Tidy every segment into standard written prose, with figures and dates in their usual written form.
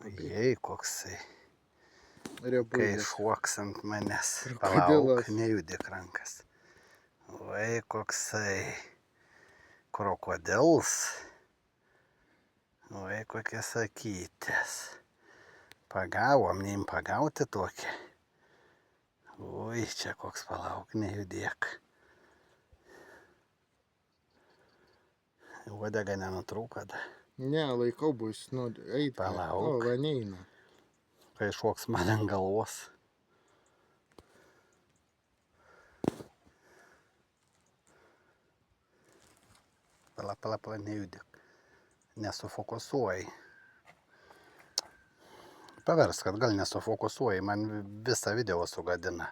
Jei, koksai. Kai Riebulis. šuoks ant manęs. Krokodilas. Palauk, nejudėk rankas. Vai, koksai. Krokodils. Vai, kokias akytės. Pagavom, neim pagauti tokį. Ui, čia koks, palauk, nejudėk. Uodega nenutrūko. Ne, laikau bus, eit. Palauk. O, va neina. Kai šoks man ant galvos. Pala, nejudėk. Nesufokusuoji. Pavers, kad gal nesufokusuoji, man visą video sugadina.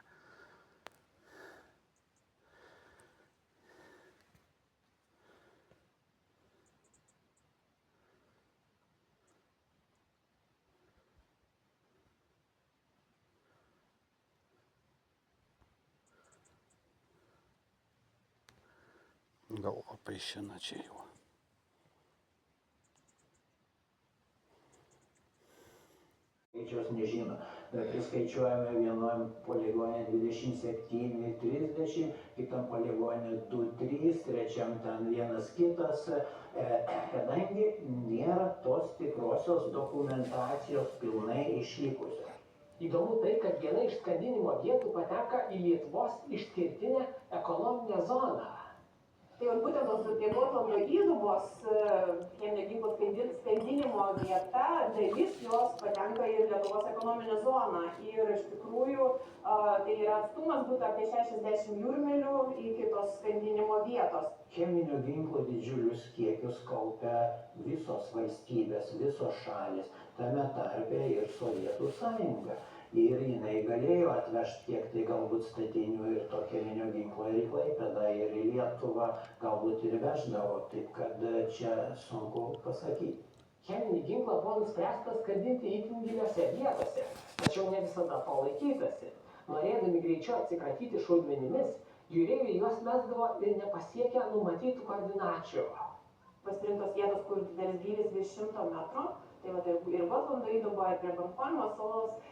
Galva paišina čia jau. Skaičiaus nežino. Priskaičiuojame vienam poligone 27, 30, kitam poligone 2, 3, trečiam ten vienas kitas, kadangi nėra tos tikrosios dokumentacijos pilnai išlikusios. Įdomu tai, kad viena iš skandinimo vietų pateka į Lietuvos išskirtinę ekonominę zoną. Tai būtent tos Gotlando įdubos cheminio ginklo skandinimo vieta, dalis jos patenka į Lietuvos ekonominę zoną. Ir iš tikrųjų tai yra atstumas būtų apie 60 jūrmilių iki tos skandinimo vietos. Cheminio ginklo didžiulius kiekius kaupia visos valstybės, visos šalis, tame tarpe ir Sovietų sąjunga. Ir jinai galėjo atvežti kiek tai galbūt statinių ir to cheminio ginklo ir į Klaipėdą, ir į Lietuvą, galbūt ir veždavo, taip kad čia sunku pasakyti. Cheminį ginklą buvo nuspręsta skandinti itin giliose vietose, tačiau ne visada to laikytasi. Norėdami greičiau atsikratyti šaudmenimis, jūreiviai juos mesdavo ir nepasiekę numatytų koordinačių. Pasirinktos vietos, kur didelis gylis virš 100 metrų, tai ir Gotlando įduboje, ir prie Bornholmo salos